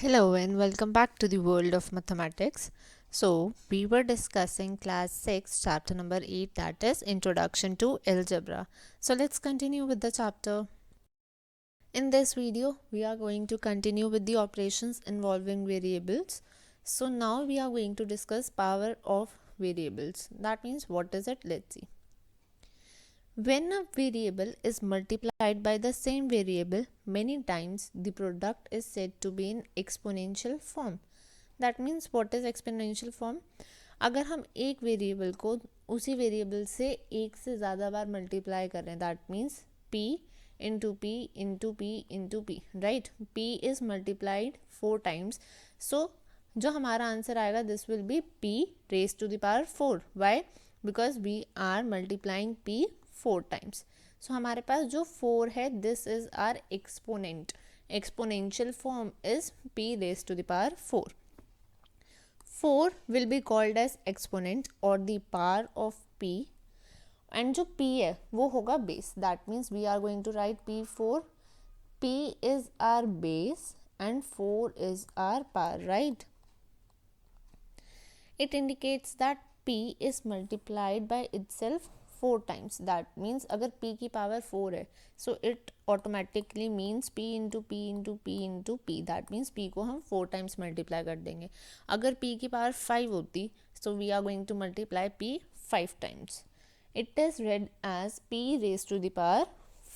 Hello and welcome back to the world of mathematics. So, we were discussing class 6 chapter number 8, that is Introduction to Algebra. So, let's continue with the chapter. In this video, we are going to continue with the operations involving variables. So, now we are going to discuss power of variables. That means what is it? Let's see. When a variable is multiplied by the same variable many times, the product is said to be in exponential form. That means what is exponential form? अगर हम एक variable को उसी variable से एक से ज़्यादा बार multiply कर रहे हैं, that means p into p into p into p, right. p is multiplied 4 times, so जो हमारा आंसर आएगा this will be p raise to the power 4. Why? Because we are multiplying p 4 times. So हमारे पास जो 4 है this is our exponent. Exponential form is p raise to the power 4. 4 will be called as exponent or the power of p, and जो p है वो होगा base. That means we are going to write p4. p is our base and 4 is our power, right? It indicates that p is multiplied by itself 4 times. That means अगर p की power 4 है, so it automatically means p into p into p into p. That means p को हम 4 times multiply कर देंगे. अगर p की power 5 होती, so we are going to multiply p 5 times. It is read as p raised to the power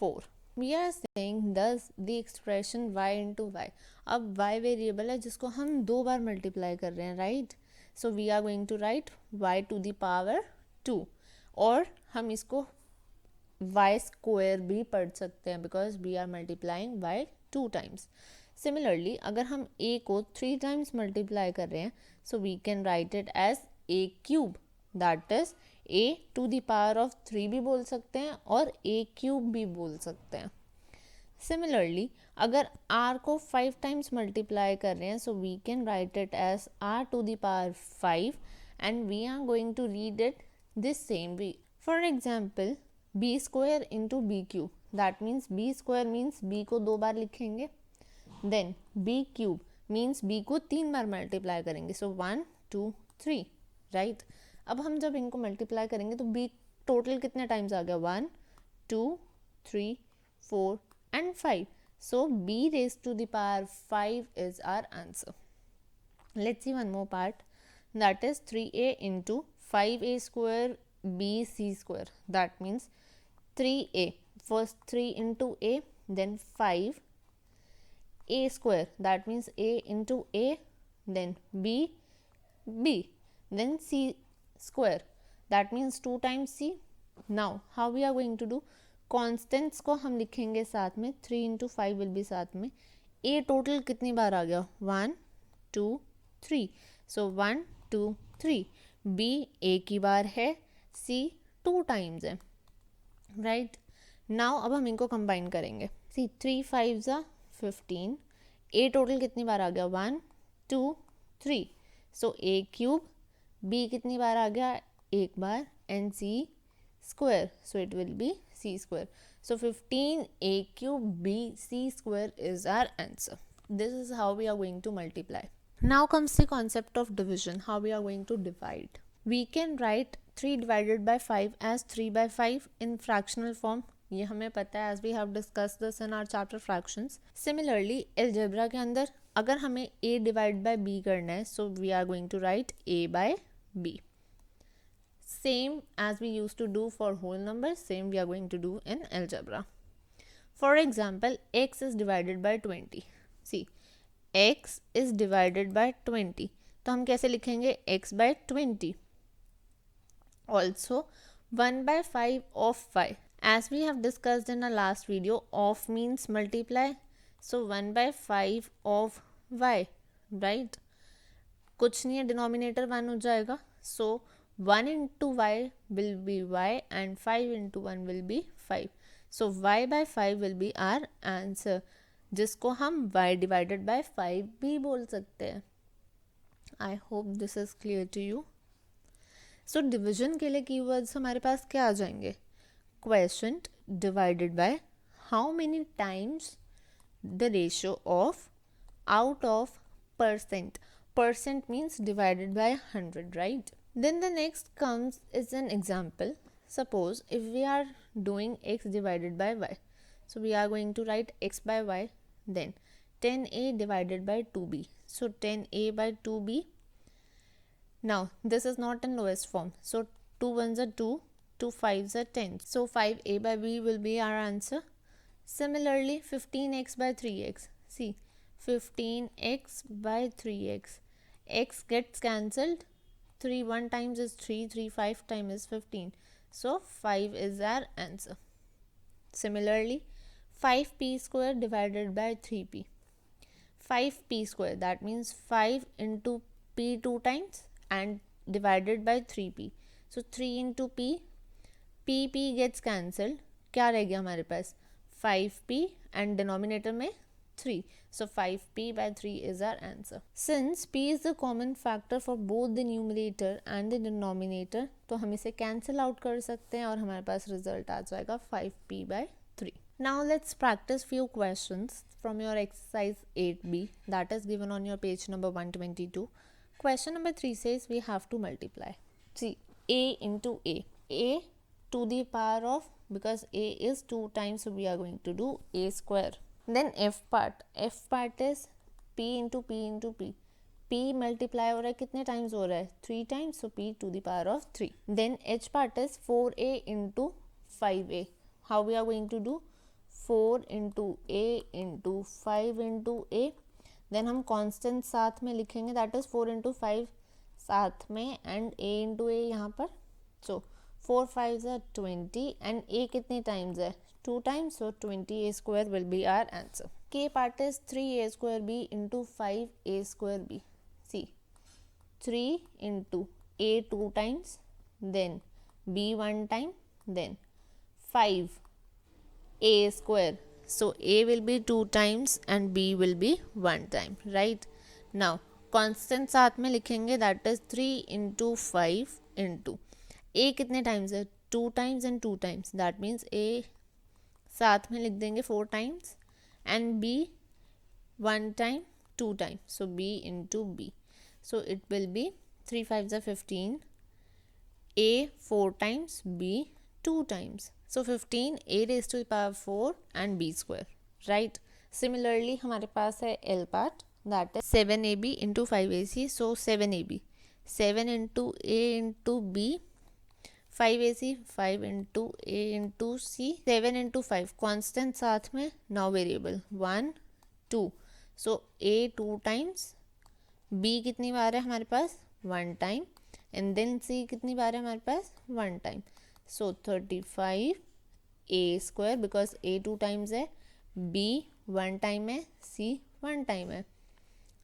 4. We are saying thus the expression y into y. अब y variable है जिसको हम 2 बार मल्टीप्लाई कर रहे हैं, right? So we are going to write y to the power 2, और हम इसको y स्क्वायर भी पढ़ सकते हैं because we are multiplying y 2 times. Similarly अगर हम a को 3 टाइम्स मल्टीप्लाई कर रहे हैं, so we can write it as a cube. That is a to the power of 3 भी बोल सकते हैं और a क्यूब भी बोल सकते हैं. सिमिलरली अगर r को 5 टाइम्स मल्टीप्लाई कर रहे हैं, so we can write it as r to the power 5 and we are going to read it this same way. For example b square into b cube, that means b square means b को 2 बार लिखेंगे, then b cube means b को 3 बार multiply करेंगे, सो 1 2 3, right. अब हम जब इनको multiply करेंगे तो बी टोटल कितने टाइम्स आ गया? 1 2 3 4 and 5. So b raised to the power 5 is our answer. Let's see one more part, that is 3a into 5a square bc square. That means 3a, first 3 into a, then 5 a square, that means a into a, then b then c square, that means 2 times c. Now how we are going to do? Constants को हम लिखेंगे साथ में, 3 into 5 will be साथ में. ए total कितनी बार आ गया? 1 2 3, सो 1 2 3. बी ए की बार है, सी 2 टाइम्स है, राइट. नाउ अब हम इनको कंबाइन करेंगे. सी 3 5 ज़ा 15. ए टोटल कितनी बार आ गया? 1 2 3, सो ए क्यूब. बी कितनी बार आ गया? एक बार, and C square, so it will be c square. So 15a cube b c square is our answer. This is how we are going to multiply. Now comes the concept of division, how we are going to divide. We can write 3 divided by 5 as 3 by 5 in fractional form. ये हमें पता है as we have discussed this in our chapter fractions. Similarly algebra के अंदर अगर हमें a divide by b करना है, so we are going to write a by b. Same as we used to do for whole numbers, same we are going to do in algebra. For example, x is divided by 20. See, x is divided by 20. तो हम कैसे लिखेंगे? x by 20. Also 1 by 5 of 5. As we have discussed in our last video, of means multiply. So 1 by 5 of y, right? कुछ नहीं है, denominator 1 हो जाएगा. So 1 into y will be y and 5 into 1 will be 5. So y by 5 will be our answer, जिसको हम y divided by 5 भी बोल सकते हैं. I hope this is clear to you. So division के लिए keywords हमारे पास क्या आ जाएंगे? Quotient divided by how many times the ratio of out of percent. Percent means divided by 100, right? Then the next comes is an example. Suppose if we are doing x divided by y, so we are going to write x by y, then 10a divided by 2b. So 10a by 2b. Now this is not in lowest form, so 2 ones are 2, 2 5s are 10, so 5a by b will be our answer. Similarly 15x by 3x, see 15x by 3x, x gets cancelled, 3 1 times is 3, 3 5 times is 15, so 5 is our answer. Similarly 5p square divided by 3p, 5p square, that means 5 into p 2 times and divided by 3p, so 3 into p, p gets cancelled, क्या रह गया हमारे पास 5p and denominator में 3, so 5p by 3 is our answer. Since p is the common factor for both the numerator and the denominator, तो हम इसे cancel out कर सकते हैं और हमारे पास result आ जाएगा 5p by 3. Now let's practice few questions from your exercise 8b that is given on your page number 122. Question number 3 says we have to multiply. See, a into a to the power of, because a is 2 times, so we are going to do a square. Then f part is p into p into p. p multiply हो रहा है, कितने times हो रहा है 3 times, so p to the power of 3. Then h part is 4a into 5a. How we are going to do 4 into a into 5 into a. Then हम constant साथ में लिखेंगे, that is 4 into 5 साथ में and a into a यहाँ पर, so 4 5s are 20 and a कितने times है 2 times, so 20a square will be our answer. K part is 3a square b into 5a square b. See, 3 into a 2 times, then b 1 time, then 5 a square, so a will be 2 times and b will be 1 time, right? Now constant साथ में लिखेंगे, that is 3 into 5 into a कितने times है 2 times and 2 times, that means a साथ में लिख देंगे 4 times and b 1 time 2 times, so b into b, so it will be 3 5s are 15, a 4 times, b 2 times, so 15 a raised to the power 4 and b square, right? Similarly हमारे पास है L part, that is 7ab into 5ac, so 7ab, 7 into a into b, 5ac, 5 into a into c, 7 into 5 constant साथ में, now variable 1 2, so a 2 times, b कितनी बार है हमारे पास 1 time, and then c कितनी बार है हमारे पास 1 time, so 35 a square, because a 2 times है, b 1 time है, c 1 time है,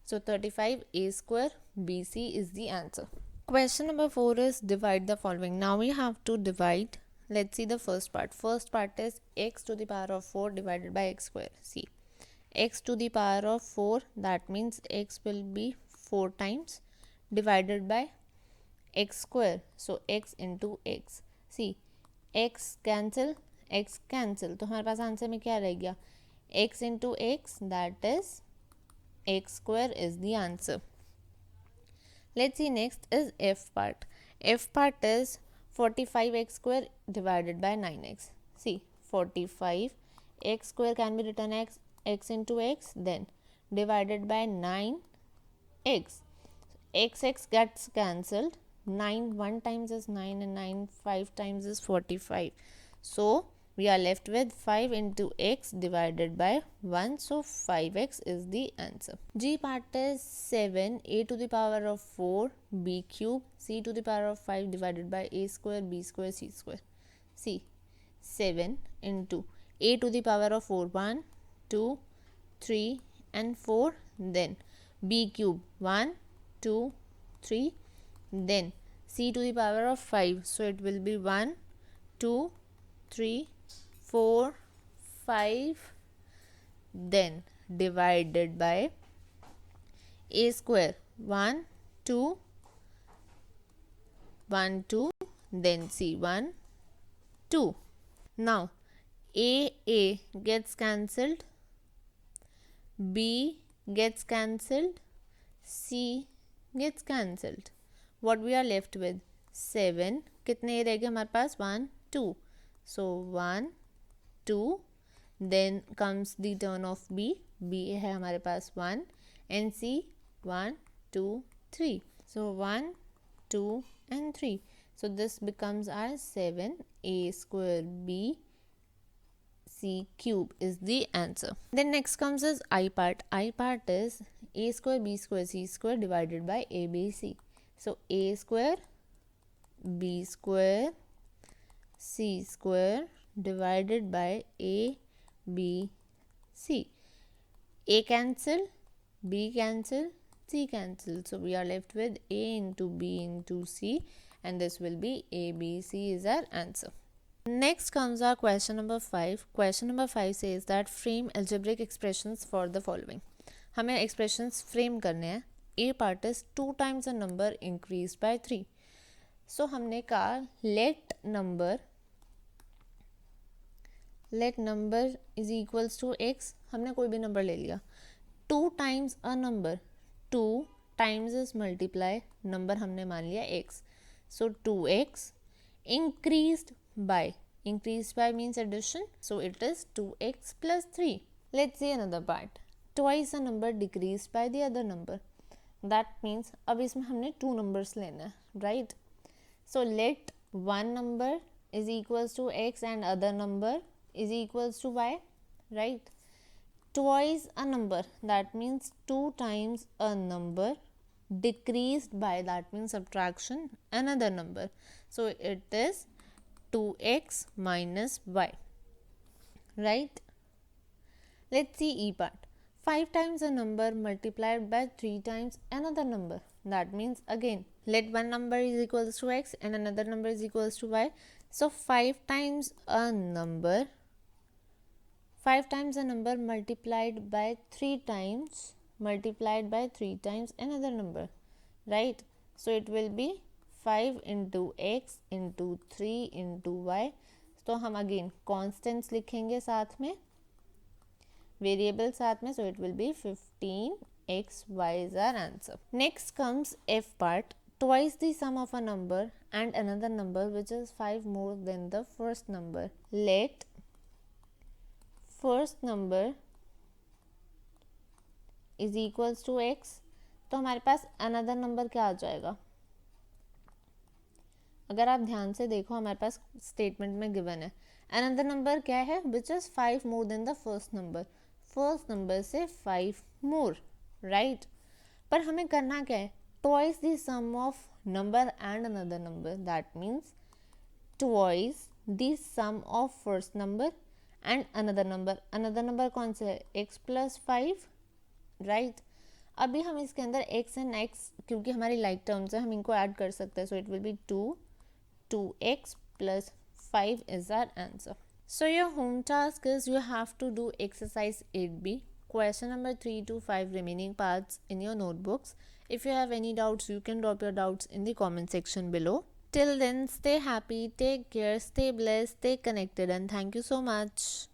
so 35 a square bc is the answer. Question number 4 is divide the following. Now we have to divide. Let's see the first part. First part is x to the power of 4 divided by x square. See, x to the power of 4, that means x will be 4 times divided by x square, so x into x. See, x cancel, तो हमारे पास answer में क्या रह गया x into x, that is x square is the answer. Let's see, next is f part. F part is 45x square divided by 9x. See, 45 x square can be written as x into x, then divided by 9x. X gets cancelled. 9 1 times is 9 and 9 5 times is 45. So we are left with 5 into x divided by 1, so 5x is the answer. G part is 7 a to the power of 4 b cube c to the power of 5 divided by a square b square c square. See, 7 into a to the power of 4 1 2 3 and 4, then b cube 1 2 3, then c to the power of 5, so it will be 1 2 3 4 5, then divided by a square 1 2 1 2, then c 1 2. Now a gets cancelled, b gets cancelled, C gets cancelled. What we are left with 7. कितने रह गए हमारे पास 1 2. So 1 2. Then comes the turn of B. B है हमारे पास 1 and C 1 2 3. So 1 2 and 3. So this becomes our 7. A square B C cube is the answer. Then next comes is I part. I part is A square B square C square divided by A B C. So A square B square C square divided by A B C. A cancel, B cancel, C cancel. So we are left with A into B into C, and this will be A B C is our answer. Next comes our question number 5. Question number 5 says that frame algebraic expressions for the following. हमें expressions frame करने हैं. A part is 2 times a number increased by 3. So हमने कहा let number is equals to x. हमने कोई भी number ले लिया. 2 times a number. 2 times is multiply. Number हमने मान लिया x. So 2x increased by means addition, so it is 2x plus 3. Let's see another part. Twice a number decreased by the other number. That means अब इसमें हमने 2 numbers लेना है, right? So let one number is equals to x and other number is equals to y, right? Twice a number, that means 2 times a number decreased by, that means subtraction, another number. So it is 2x minus y, right? Let's see E part. 5 times a number multiplied by 3 times another number. That means again let one number is equals to x and another number is equals to y. So 5 times a number multiplied by 3 times another number, right? So it will be 5 into x into 3 into y. तो हम again constants लिखेंगे साथ में, variable साथ में, so it will be 15xy is our answer. Next comes F part. Twice the sum of a number and another number which is 5 more than the first number. Let first number is equals to x. तो हमारे पास another number क्या आ जाएगा? अगर आप ध्यान से देखो हमारे पास स्टेटमेंट में गिवन है another number क्या है, which is 5 more than the first number. First number से 5 मोर, राइट? पर हमें करना क्या है, twice the sum of number and another number. That means twice the sum of first number and another number. another number कौन सा है, x plus 5, right? अभी हम इसके अंदर x and x क्योंकि हमारी लाइक टर्म्स है हम इनको ऐड कर सकते हैं. So it will be 2x plus 5 is our answer. So your home task is you have to do exercise 8b, question number 3 to 5 remaining parts in your notebooks. If you have any doubts, you can drop your doubts in the comment section below. Till then, stay happy, take care, stay blessed, stay connected, and thank you so much.